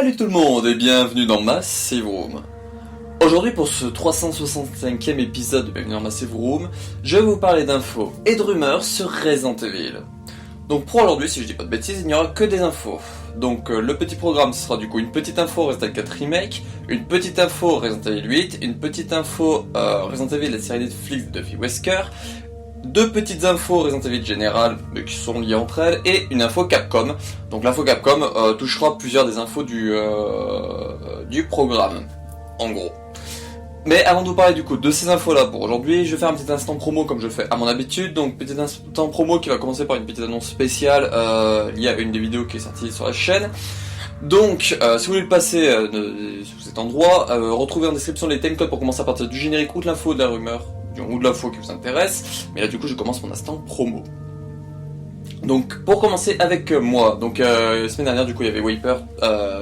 Salut tout le monde et bienvenue dans Massive Room. Aujourd'hui pour ce 365e épisode de Bienvenue dans Massive Room, je vais vous parler d'infos et de rumeurs sur Resident Evil. Donc pour aujourd'hui, si je dis pas de bêtises, il n'y aura que des infos. Donc le petit programme ce sera du coup une petite info Resident Evil 4 Remake, une petite info Resident Evil 8, une petite info Resident Evil la série Netflix de Phoebe Wesker, deux petites infos Resident Evil générales mais qui sont liées entre elles et une info Capcom. Donc l'info Capcom touchera plusieurs des infos du programme, en gros. Mais avant de vous parler du coup de ces infos là pour aujourd'hui, je vais faire un petit instant promo comme je le fais à mon habitude. Donc petit instant promo qui va commencer par une petite annonce spéciale liée à une des vidéos qui est sortie sur la chaîne. Donc si vous voulez le passer si vous êtes en droit, retrouvez en description les timecodes pour commencer à partir du générique ou de l'info, de la rumeur ou de l'info qui vous intéresse. Mais là du coup je commence mon instant promo. Donc pour commencer avec moi, donc la semaine dernière du coup il y avait Wiper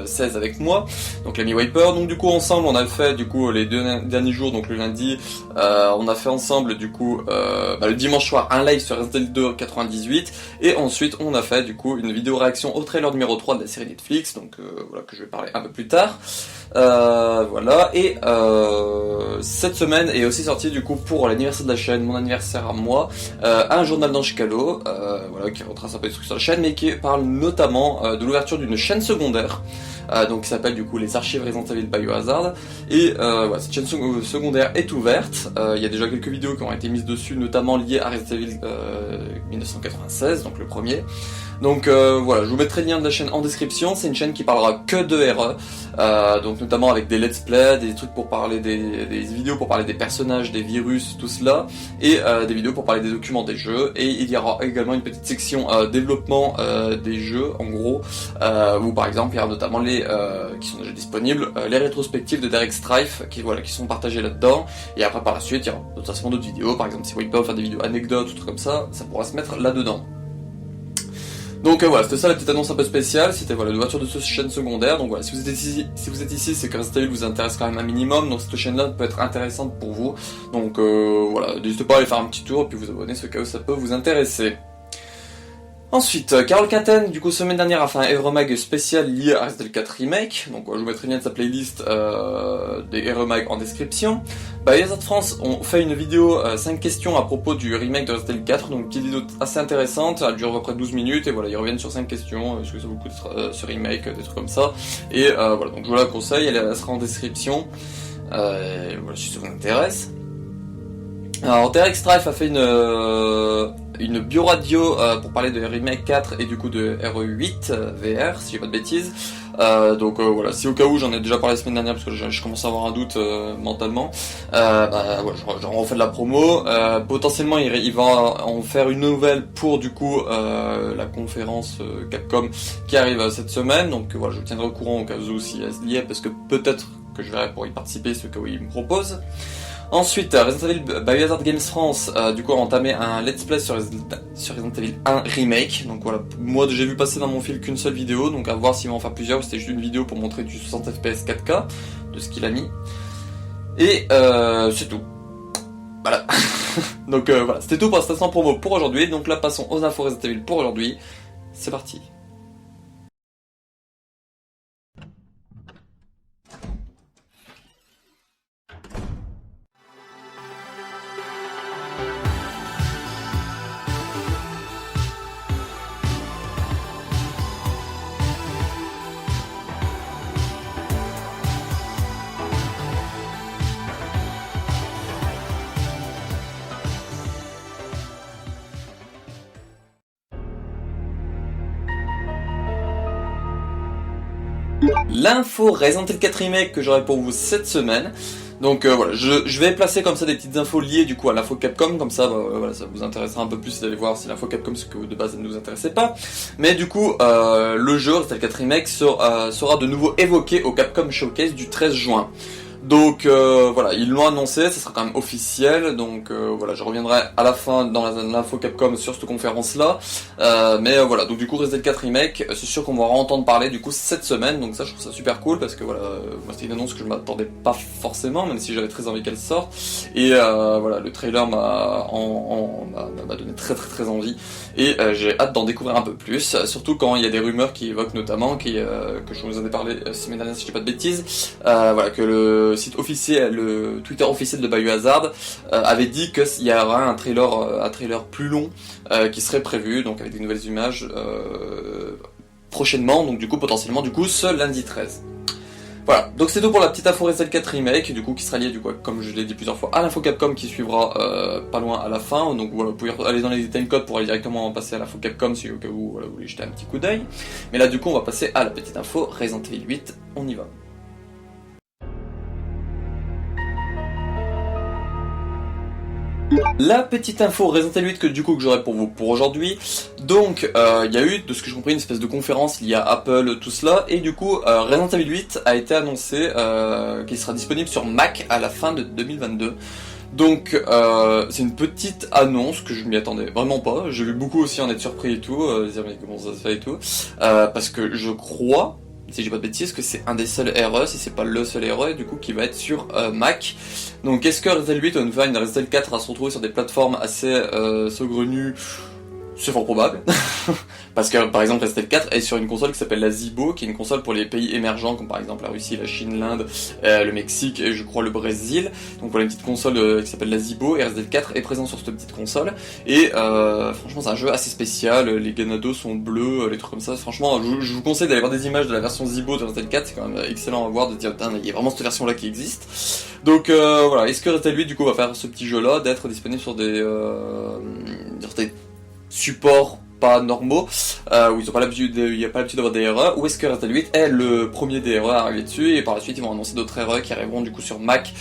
16 avec moi, donc l'ami Wiper, donc du coup ensemble on a fait du coup les deux derniers jours, donc le lundi on a fait ensemble du coup le dimanche soir un live sur Resident Evil 2 98 et ensuite on a fait du coup une vidéo réaction au trailer numéro 3 de la série Netflix, donc voilà que je vais parler un peu plus tard. Voilà, et cette semaine est aussi sorti du coup pour l'anniversaire de la chaîne, mon anniversaire à moi, un journal d'Ange Calo, voilà, qui retrace un peu des trucs sur la chaîne, mais qui parle notamment de l'ouverture d'une chaîne secondaire, donc qui s'appelle du coup les archives Resident Evil Biohazard, et voilà, cette chaîne secondaire est ouverte, il y a déjà quelques vidéos qui ont été mises dessus, notamment liées à Resident Evil 1996, donc le premier. Donc voilà, je vous mettrai le lien de la chaîne en description. C'est une chaîne qui parlera que de RE, donc notamment avec des let's play, des trucs pour parler des vidéos pour parler des personnages, des virus, tout cela, et des vidéos pour parler des documents des jeux. Et il y aura également une petite section développement des jeux, en gros, où par exemple il y a notamment les qui sont déjà disponibles, les rétrospectives de Derek Strife, qui sont partagées là-dedans. Et après par la suite, il y aura notamment d'autres vidéos, par exemple si Wiper faire des vidéos anecdotes ou trucs comme ça pourra se mettre là-dedans. Donc voilà, c'était ça la petite annonce un peu spéciale, c'était voilà l'ouverture de cette chaîne secondaire. Donc voilà, si vous êtes ici, c'est que Resident Evil vous intéresse quand même un minimum, donc cette chaîne-là peut être intéressante pour vous. Donc voilà, n'hésitez pas à aller faire un petit tour et puis vous abonner, ce cas où ça peut vous intéresser. Ensuite, Carole Quinten, du coup, semaine dernière, a fait un Euromag spécial lié à Resident Evil 4 Remake. Donc, je vous mettrai le lien de sa playlist des Euromag en description. Biohazard France ont fait une vidéo 5 questions à propos du remake de Resident Evil 4. Donc, une petite vidéo assez intéressante. Elle dure à peu près 12 minutes. Et voilà, ils reviennent sur 5 questions. Est-ce que ça vous coûte ce remake, des trucs comme ça. Et voilà, donc je vous la conseille. Elle sera en description. Voilà, si ça vous intéresse. Alors, Derek Strife a fait une bio-radio pour parler de Remake 4 et du coup de RE8 VR, si j'ai pas de bêtises. Donc voilà, si au cas où j'en ai déjà parlé la semaine dernière parce que je commence à avoir un doute mentalement, voilà, j'en refais de la promo. Potentiellement il va en faire une nouvelle pour du coup la conférence Capcom qui arrive cette semaine. Donc voilà, je vous tiendrai au courant au cas où si elle y est, parce que peut-être que je verrai pour y participer, ce cas où il me propose. Ensuite, Resident Evil Biohazard Games France du coup a entamé un let's play sur Resident Evil 1 Remake. Donc voilà, moi j'ai vu passer dans mon fil qu'une seule vidéo, donc à voir s'il va en faire plusieurs. C'était juste une vidéo pour montrer du 60 fps 4K de ce qu'il a mis. Et c'est tout. Voilà. Donc voilà, c'était tout pour cet instant promo pour aujourd'hui. Donc là passons aux infos Resident Evil pour aujourd'hui. C'est parti. L'info Resident Evil 4 Remake que j'aurai pour vous cette semaine. Donc voilà, je vais placer comme ça des petites infos liées du coup à l'info Capcom, comme ça voilà, ça vous intéressera un peu plus d'aller voir si l'info Capcom, ce que de base ne vous intéressait pas. Mais du coup, le jeu Resident Evil 4 Remake sera de nouveau évoqué au Capcom Showcase du 13 juin. Donc voilà, ils l'ont annoncé, ça sera quand même officiel, donc voilà, je reviendrai à la fin dans l'info Capcom sur cette conférence-là, mais voilà, donc du coup Resident 4 Remake, c'est sûr qu'on va en entendre parler du coup cette semaine, donc ça je trouve ça super cool, parce que voilà, moi c'était une annonce que je m'attendais pas forcément, même si j'avais très envie qu'elle sorte, et voilà, le trailer m'a donné très envie, et j'ai hâte d'en découvrir un peu plus, surtout quand il y a des rumeurs qui évoquent notamment, que je vous en ai parlé semaine dernière si je dis pas de bêtises, voilà, que le site officiel, le Twitter officiel de Biohazard avait dit qu'il y aura un trailer plus long qui serait prévu, donc avec des nouvelles images prochainement, donc du coup potentiellement du coup ce lundi 13. Voilà, donc c'est tout pour la petite info Resident 4 Remake, du coup qui sera liée du coup, comme je l'ai dit plusieurs fois, à l'info Capcom qui suivra pas loin à la fin, donc voilà, vous pouvez aller dans les timecodes pour aller directement passer à l'info Capcom si au cas où voilà, vous voulez jeter un petit coup d'œil. Mais là du coup on va passer à la petite info Resident Evil 8, on y va. La petite info Resident Evil 8 que j'aurai pour vous pour aujourd'hui. Donc il y a eu, de ce que j'ai compris, une espèce de conférence liée à Apple, tout cela, et du coup Resident Evil 8 a été annoncé qu'il sera disponible sur Mac à la fin de 2022. Donc c'est une petite annonce que je m'y attendais vraiment pas. J'ai vu beaucoup aussi en être surpris et tout, dire mais comment ça se fait et tout, parce que je crois, si j'ai pas de bêtises, que c'est un des seuls RE, si c'est pas le seul RE, du coup, qui va être sur Mac. Donc, est-ce que Resident 8 ou une Resident 4 va se retrouver sur des plateformes assez saugrenues? C'est fort probable, parce que par exemple Resident 4 est sur une console qui s'appelle la Zibo, qui est une console pour les pays émergents, comme par exemple la Russie, la Chine, l'Inde, le Mexique et je crois le Brésil. Donc voilà une petite console qui s'appelle la Zibo, et Resident 4 est présent sur cette petite console. Et franchement c'est un jeu assez spécial, les Ganados sont bleus, les trucs comme ça. Franchement je vous conseille d'aller voir des images de la version Zibo de Resident 4, c'est quand même excellent à voir, de dire putain il y a vraiment cette version là qui existe. Donc voilà, est-ce que Resident 8 du coup va faire ce petit jeu là, d'être disponible sur des supports pas normaux, où ils ont pas l'habitude, il n'y a pas l'habitude d'avoir des erreurs, ou est-ce que Resident 8 est le premier des erreurs à arriver dessus, et par la suite ils vont annoncer d'autres erreurs qui arriveront du coup sur Mac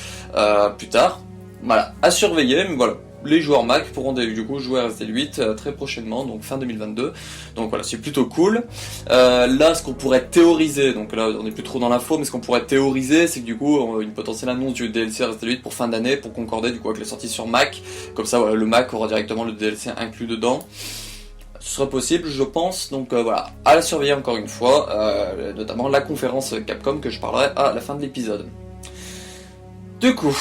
plus tard. Voilà, à surveiller, mais voilà. Les joueurs Mac pourront du coup jouer à Resident 8 très prochainement, donc fin 2022. Donc voilà, c'est plutôt cool. Là, ce qu'on pourrait théoriser, donc là on est plus trop dans l'info, mais ce qu'on pourrait théoriser, c'est que du coup une potentielle annonce du DLC Resident 8 pour fin d'année, pour concorder du coup avec les sorties sur Mac. Comme ça, voilà, le Mac aura directement le DLC inclus dedans. Ce sera possible, je pense. Donc voilà, à la surveiller encore une fois, notamment la conférence Capcom que je parlerai à la fin de l'épisode. Du coup,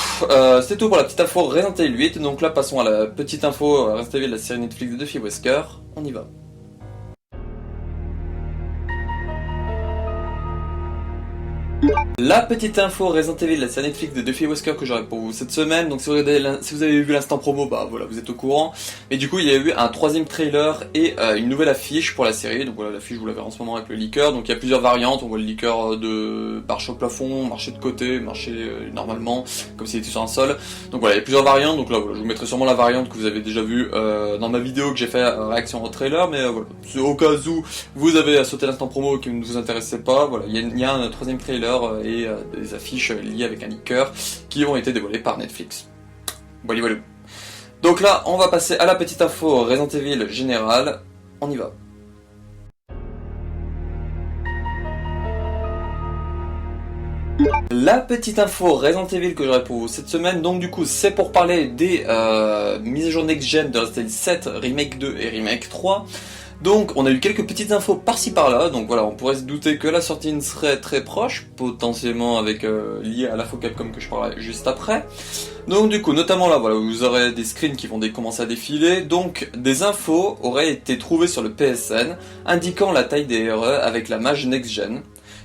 c'est tout pour la petite info Resident Evil 8, donc là passons à la petite info Resident Evil, la série Netflix de Duffy Wesker, on y va. La petite info Resident Evil, la série Netflix de Duffy Wesker que j'aurai pour vous cette semaine. Donc si vous avez vu l'instant promo, bah voilà, vous êtes au courant. Mais du coup, il y a eu un troisième trailer et une nouvelle affiche pour la série. Donc voilà, l'affiche vous la verrez en ce moment avec le liqueur. Donc il y a plusieurs variantes. On voit le liqueur de marcher au plafond, marcher de côté, marcher normalement, comme s'il était sur un sol. Donc voilà, il y a plusieurs variantes. Donc là, voilà, je vous mettrai sûrement la variante que vous avez déjà vue dans ma vidéo que j'ai fait réaction au trailer. Mais voilà, au cas où vous avez sauté l'instant promo qui ne vous intéressait pas, voilà, il y a un troisième trailer et des affiches liées avec un leaker qui ont été dévoilées par Netflix. Voilà. Donc là, on va passer à la petite info Resident Evil générale. On y va. La petite info Resident Evil que j'aurai pour vous cette semaine, donc du coup c'est pour parler des mises à jour next-gen de Resident Evil 7, Remake 2 et Remake 3. Donc on a eu quelques petites infos par-ci par-là, donc voilà, on pourrait se douter que la sortie serait très proche, potentiellement avec lié à l'info Capcom que je parlerai juste après. Donc du coup, notamment là, voilà, vous aurez des screens qui vont commencer à défiler, donc des infos auraient été trouvées sur le PSN, indiquant la taille des RE avec la mage next-gen.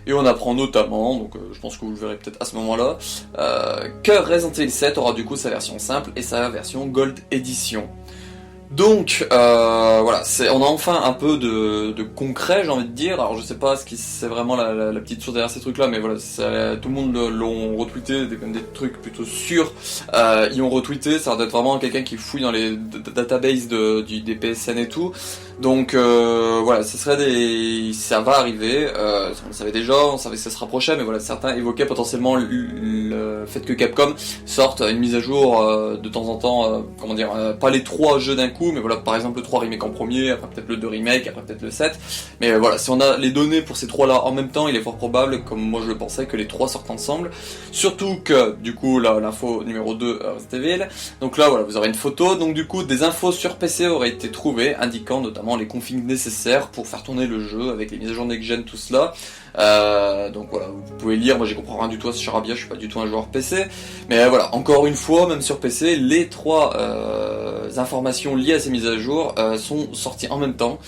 Et on apprend notamment, donc je pense que vous le verrez peut-être à ce moment-là, que Resident Evil 7 aura du coup sa version simple et sa version Gold Edition. Donc voilà, on a enfin un peu de concret, j'ai envie de dire. Alors je sais pas ce qui c'est vraiment la petite source derrière ces trucs là, mais voilà, tout le monde l'ont retweeté, des trucs plutôt sûrs. Ils ont retweeté, ça doit être vraiment quelqu'un qui fouille dans les databases des PSN et tout. Donc voilà, ça va arriver, on le savait déjà, on savait que ça se rapprochait, mais voilà, certains évoquaient potentiellement le fait que Capcom sorte une mise à jour de temps en temps, pas les 3 jeux d'un coup, mais voilà, par exemple le 3 remake en premier, après peut-être le 2 remake, après peut-être le 7, mais voilà, si on a les données pour ces 3 là en même temps, il est fort probable, comme moi je le pensais, que les 3 sortent ensemble, surtout que, du coup, là, l'info numéro 2, Resident Evil, donc là, voilà, vous aurez une photo, donc du coup, des infos sur PC auraient été trouvées, indiquant notamment les configs nécessaires pour faire tourner le jeu avec les mises à jour next-gen, tout cela. Donc voilà, vous pouvez lire, moi j'y comprends rien du tout à ce charabia, je suis pas du tout un joueur PC, mais voilà, encore une fois, même sur PC, les 3 informations liées à ces mises à jour sont sorties en même temps.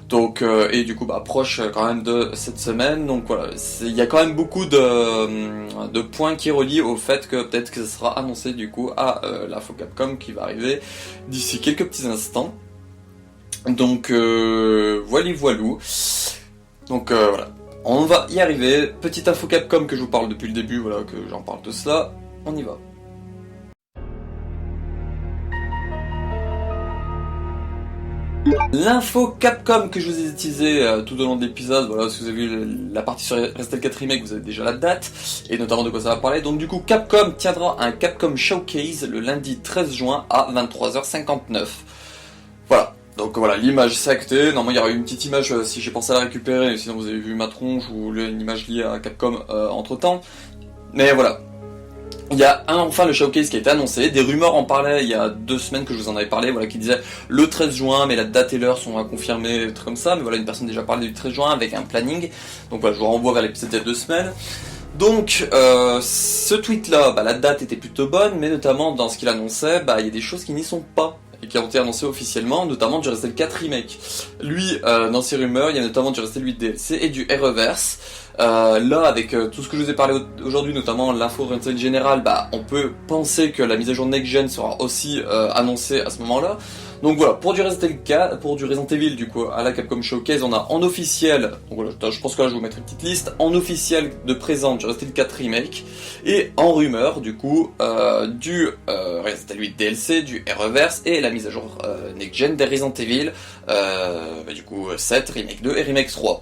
Donc et du coup proche quand même de cette semaine, donc voilà, il y a quand même beaucoup de points qui relient au fait que peut-être que ça sera annoncé du coup à l'info Capcom qui va arriver d'ici quelques petits instants. Donc voilou. Donc voilà, on va y arriver. Petite info Capcom que je vous parle depuis le début, voilà, que j'en parle de cela, on y va. L'info Capcom que je vous ai teasé tout au long de l'épisode, voilà, si vous avez vu la partie sur Resident Evil 4 Remake, vous avez déjà la date, et notamment de quoi ça va parler. Donc du coup, Capcom tiendra un Capcom Showcase le lundi 13 juin à 23h59. Voilà. Donc voilà, l'image c'est acté. Normalement il y aura une petite image si j'ai pensé à la récupérer, sinon vous avez vu ma tronche ou une image liée à Capcom entre temps. Mais voilà. Il y a enfin le showcase qui a été annoncé, des rumeurs en parlaient il y a 2 semaines que je vous en avais parlé, voilà, qui disaient le 13 juin, mais la date et l'heure sont à confirmer, trucs comme ça, mais voilà, une personne déjà parlé du 13 juin avec un planning, donc voilà, je vous renvoie vers l'épisode il y a 2 semaines. Donc, ce tweet là, la date était plutôt bonne, mais notamment dans ce qu'il annonçait, il y a des choses qui n'y sont pas, et qui ont été annoncées officiellement, notamment du Resident Evil 4 Remake. Lui, dans ses rumeurs, il y a notamment du Resident Evil DLC et du R-Reverse. Là, avec tout ce que je vous ai parlé aujourd'hui, notamment l'info Resident Evil générale, on peut penser que la mise à jour Next Gen sera aussi annoncée à ce moment-là. Donc voilà, pour du Resident Evil du coup, à la Capcom Showcase, on a en officiel, donc voilà, je pense que là je vais vous mettre une petite liste, en officiel de présent du Resident Evil 4 Remake, et en rumeur du coup, du Resident Evil DLC, du R-Reverse, et la mise à jour Next Gen des Resident Evil, du coup 7, Remake 2 et Remake 3.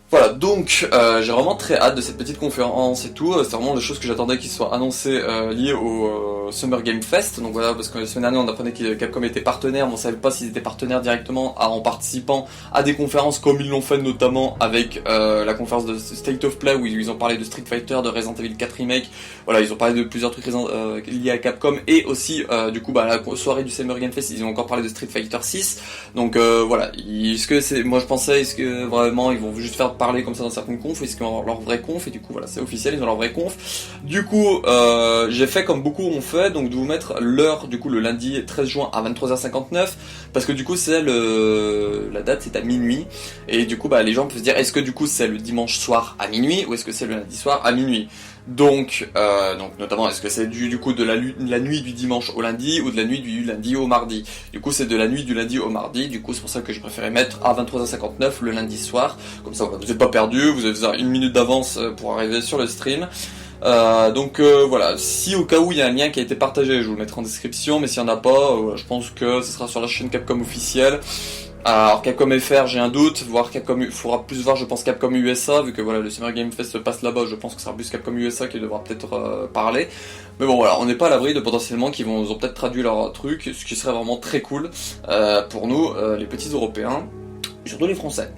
Voilà, donc j'ai vraiment très hâte de cette petite conférence et tout, c'est vraiment des choses que j'attendais qu'ils soient annoncées liées au Summer Game Fest, donc voilà, parce que la semaine dernière on apprenait que Capcom était partenaire, mais on savait pas s'ils étaient partenaires directement en participant à des conférences comme ils l'ont fait notamment avec la conférence de State of Play où ils ont parlé de Street Fighter, de Resident Evil 4 Remake, voilà, ils ont parlé de plusieurs trucs liés à Capcom, et aussi du coup la soirée du Summer Game Fest, ils ont encore parlé de Street Fighter 6, donc voilà, moi je pensais, est-ce que vraiment ils vont juste faire parler comme ça dans certaines confs, ou est-ce qu'ils ont leur vraie conf, et du coup voilà, c'est officiel, ils ont leur vraie conf. Du coup j'ai fait comme beaucoup ont fait, donc de vous mettre l'heure du coup le lundi 13 juin à 23h59, parce que du coup c'est la date c'est à minuit, et du coup les gens peuvent se dire est-ce que du coup c'est le dimanche soir à minuit, ou est-ce que c'est le lundi soir à minuit. Donc notamment est-ce que c'est du coup de la nuit du dimanche au lundi, ou de la nuit du lundi au mardi. Du coup c'est de la nuit du lundi au mardi, du coup c'est pour ça que je préférais mettre à 23h59 le lundi soir, comme ça vous n'êtes pas perdu, vous avez 1 minute d'avance pour arriver sur le stream. Donc voilà, si au cas où il y a un lien qui a été partagé, je vous le mettrai en description, mais s'il n'y en a pas, je pense que ce sera sur la chaîne Capcom officielle. Alors Capcom FR j'ai un doute, voire Capcom, il faudra plus voir je pense Capcom USA, vu que voilà le Summer Game Fest se passe là-bas, je pense que ce sera plus Capcom USA qui devra peut-être parler. Mais bon voilà, on n'est pas à l'abri de potentiellement qu'ils ont peut-être traduit leur truc, ce qui serait vraiment très cool pour nous, les petits Européens, surtout les Français.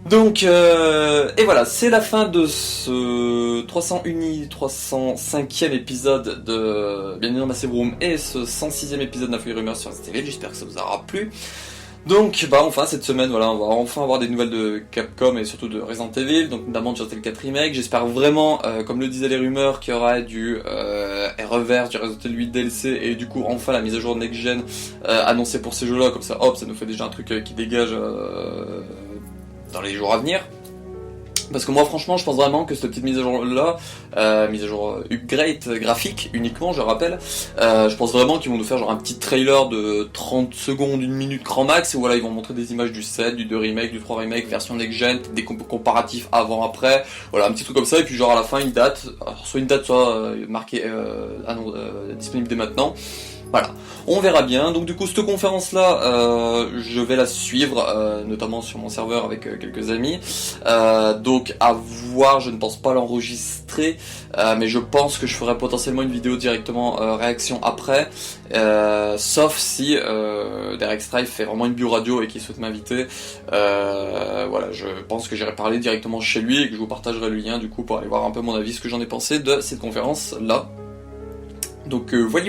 Donc, et voilà, c'est la fin de ce 305e épisode de Bienvenue dans Massive Room et ce 106e épisode d'Info et Rumeurs sur Resident Evil, j'espère que ça vous aura plu. Donc, enfin, cette semaine, voilà, on va enfin avoir des nouvelles de Capcom et surtout de Resident Evil, donc notamment de Resident Evil 4 Remake. J'espère vraiment, comme le disaient les rumeurs, qu'il y aura du R-Reverse, du Resident Evil 8 DLC et du coup, enfin, la mise à jour Next Gen annoncée pour ces jeux-là, comme ça, hop, ça nous fait déjà un truc qui dégage dans les jours à venir. Parce que moi franchement je pense vraiment que cette petite mise à jour là, mise à jour upgrade graphique uniquement je rappelle, je pense vraiment qu'ils vont nous faire genre un petit trailer de 30 secondes, 1 minute grand max, et voilà ils vont montrer des images du 7, du 2 remake, du 3 remake, version next gen, des comparatifs avant après, voilà un petit truc comme ça, et puis genre à la fin une date, alors soit une date soit marquée disponible dès maintenant. Voilà, on verra bien. Donc du coup, cette conférence-là, je vais la suivre, notamment sur mon serveur avec quelques amis. Donc à voir, je ne pense pas l'enregistrer, mais je pense que je ferai potentiellement une vidéo directement réaction après, sauf si Derek Strife fait vraiment une bio-radio et qu'il souhaite m'inviter. Voilà, je pense que j'irai parler directement chez lui et que je vous partagerai le lien du coup pour aller voir un peu mon avis, ce que j'en ai pensé de cette conférence-là. Donc voilà.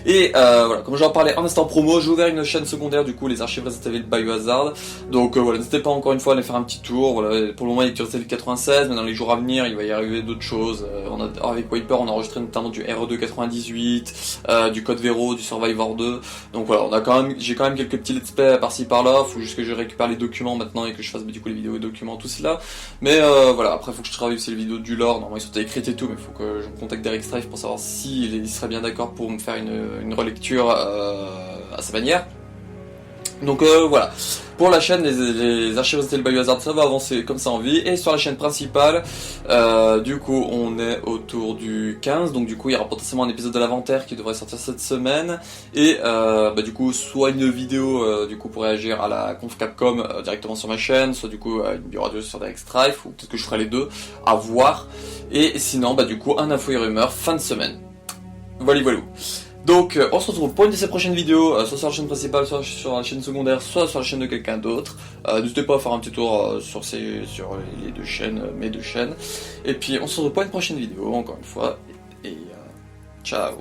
Et voilà, comme j'en parlais en instant promo, j'ai ouvert une chaîne secondaire du coup, les archives Resident Evil Biohazard. Donc voilà, n'hésitez pas encore une fois à aller faire un petit tour. Voilà, pour le moment il est sur Resident Evil 96, mais dans les jours à venir il va y arriver d'autres choses. Avec Wiper on a enregistré notamment du RE2 98, du Code Vero, du Survivor 2. Donc voilà, j'ai quand même quelques petits let's play par-ci par-là. Faut juste que je récupère les documents maintenant et que je fasse du coup les vidéos et documents, tout cela. Mais voilà, après faut que je travaille aussi les vidéos du lore. Normalement ils sont écrites et tout, mais faut que je me contacte Derek Strife pour savoir s'il serait bien d'accord pour me faire une relecture à sa manière. Donc voilà, pour la chaîne, les archives Resident Evil Biohazard, ça va avancer comme ça en vie. Et sur la chaîne principale, du coup on est autour du 15, donc du coup il y aura potentiellement un épisode de l'inventaire qui devrait sortir cette semaine. Et du coup soit une vidéo du coup pour réagir à la conf Capcom directement sur ma chaîne, soit du coup une bio-radio sur Derek Strife, ou peut-être que je ferai les deux, à voir. Et sinon du coup un info et rumeur fin de semaine. Voilà. Donc on se retrouve pour une de ces prochaines vidéos, soit sur la chaîne principale, soit sur la chaîne secondaire, soit sur la chaîne de quelqu'un d'autre. N'hésitez pas à faire un petit tour sur les deux chaînes, mes deux chaînes. Et puis on se retrouve pour une prochaine vidéo, encore une fois. Et ciao.